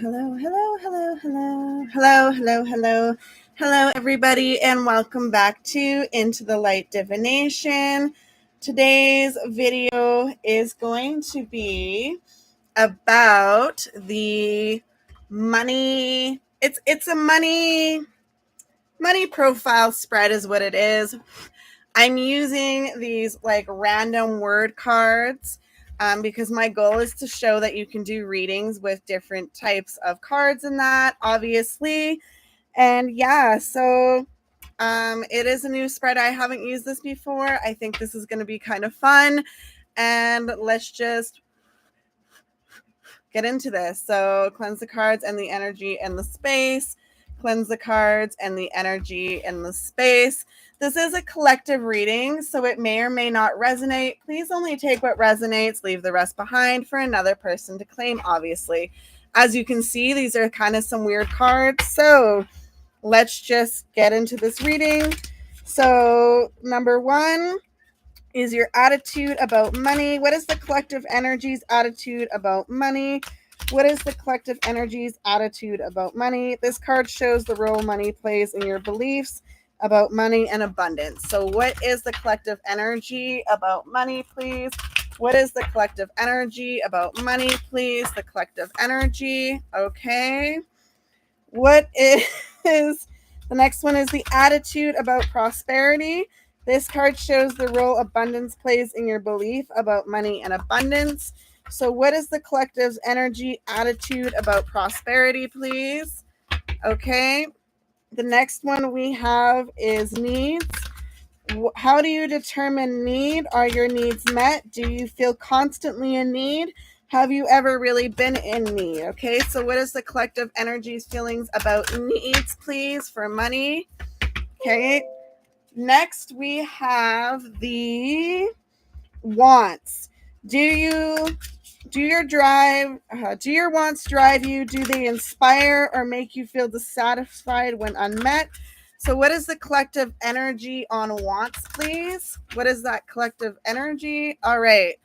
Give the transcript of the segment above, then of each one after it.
Hello, hello, hello, hello, hello, hello, hello, hello, everybody, and welcome back to Into the Light Divination. Today's video is going to be about the money. It's a money profile spread, is what it is. I'm using these like random word cards because my goal is to show that you can do readings with different types of cards in that, obviously. And yeah, so it is a new spread. I haven't used this before. I think this is going to be kind of fun. And let's just get into this. So cleanse the cards and the energy and the space. Cleanse the cards and the energy in the space. This is a collective reading, so it may or may not resonate. Please only take what resonates, leave the rest behind for another person to claim, obviously. As you can see, these are kind of some weird cards. So let's just get into this reading. So number one is your attitude about money. What is the collective energy's attitude about money? What is the collective energy's attitude about money? This card shows the role money plays in your beliefs about money and abundance. So what is the collective energy about money, please? What is the collective energy about money, please? The collective energy. Okay. What is the next one is the attitude about prosperity. This card shows the role abundance plays in your belief about money and abundance. So what is the collective's energy attitude about prosperity, please? Okay. The next one we have is needs. How do you determine need? Are your needs met? Do you feel constantly in need? Have you ever really been in need? Okay, so what is the collective energies feelings about needs, please, for money? Okay, next we have the wants. Do your wants drive you? Do they inspire or make you feel dissatisfied when unmet? So what is the collective energy on wants, please? What is that collective energy? All right.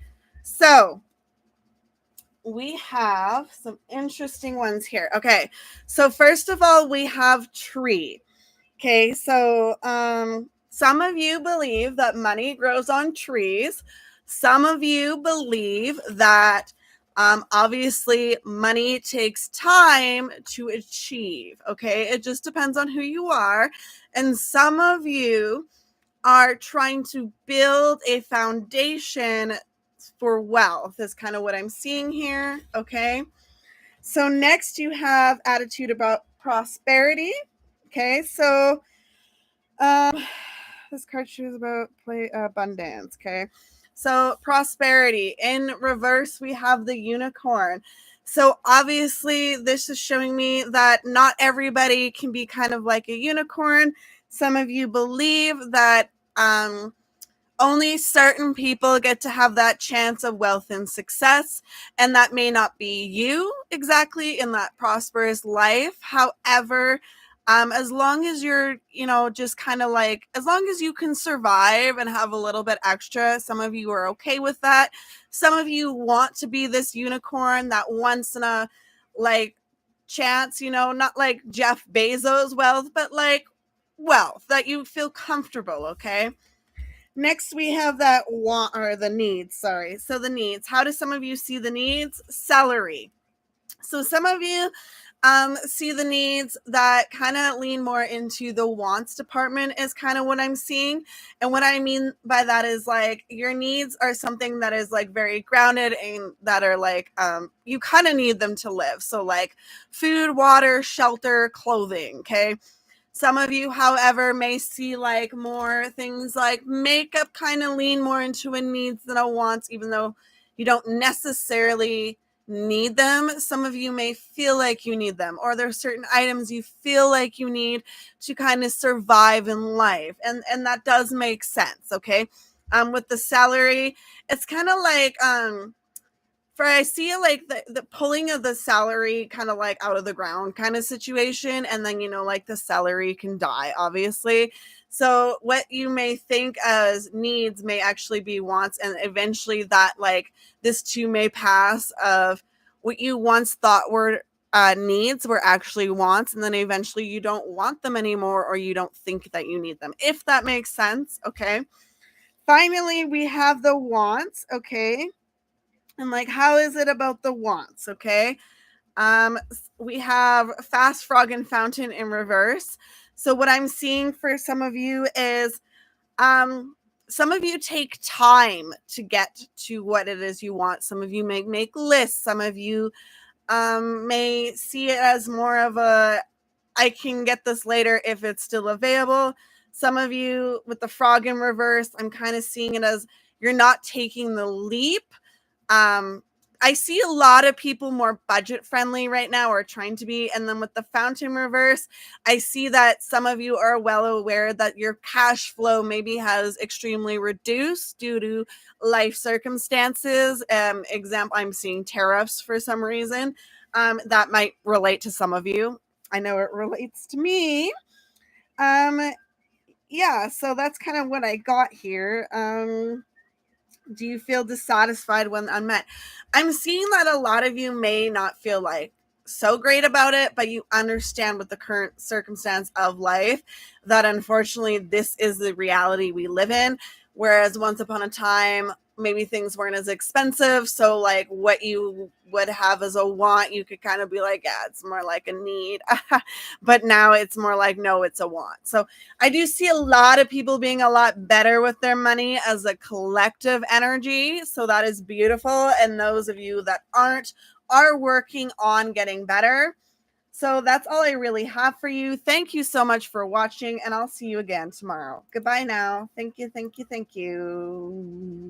So we have some interesting ones here. Okay. So first of all, we have tree. Okay. So some of you believe that money grows on trees. Some of you believe that obviously money takes time to achieve. Okay. It just depends on who you are. And some of you are trying to build a foundation for wealth, is kind of what I'm seeing here. Okay. So next you have attitude about prosperity. Okay. So this card shows about play abundance. Okay. So prosperity in reverse, we have the unicorn. So obviously this is showing me that not everybody can be kind of like a unicorn. Some of you believe that only certain people get to have that chance of wealth and success, and that may not be you exactly in that prosperous life. However, as long as you're, just kind of like, as long as you can survive and have a little bit extra, some of you are okay with that. Some of you want to be this unicorn that once in a like chance, not like Jeff Bezos wealth, but like wealth that you feel comfortable. Okay. Next, we have that want or the needs. Sorry. So the needs. How do some of you see the needs? Salary. So some of you see the needs that kind of lean more into the wants department is kind of what I'm seeing. And what I mean by that is like your needs are something that is like very grounded and that are like you kind of need them to live. So like food, water, shelter, clothing. Okay. Some of you, however, may see like more things like makeup kind of lean more into a needs than a wants, even though you don't necessarily need them. Some of you may feel like you need them, or there's certain items you feel like you need to kind of survive in life. And that does make sense. Okay. With the salary, it's kind of like, for I see like the pulling of the salary kind of like out of the ground kind of situation. And then, like the salary can die, obviously. So what you may think as needs may actually be wants. And eventually that like this too may pass of what you once thought were needs were actually wants, and then eventually you don't want them anymore, or you don't think that you need them, if that makes sense. Okay. Finally, we have the wants. Okay. And like, how is it about the wants? Okay. We have fast frog and fountain in reverse. So what I'm seeing for some of you is um some of you take time to get to what it is you want. Some of you may make lists. Some of you may see it as more of a, I can get this later if it's still available. Some of you with the frog in reverse, I'm kind of seeing it as you're not taking the leap. um I see a lot of people more budget friendly right now, or trying to be. And then with the fountain reverse, I see that some of you are well aware that your cash flow maybe has extremely reduced due to life circumstances. Example, I'm seeing tariffs for some reason. That might relate to some of you. I know it relates to me. Um, yeah, so that's kind of what I got here. Do you feel dissatisfied when unmet? I'm seeing that a lot of you may not feel like so great about it, but you understand with the current circumstance of life that unfortunately this is the reality we live in. Whereas once upon a time, maybe things weren't as expensive. So, like, what you would have as a want, you could kind of be like, yeah, it's more like a need. But now it's more like, no, it's a want. So, I do see a lot of people being a lot better with their money as a collective energy. So that is beautiful. And those of you that aren't are working on getting better. So that's all I really have for you. Thank you so much for watching, and I'll see you again tomorrow. Goodbye now. Thank you. Thank you. Thank you.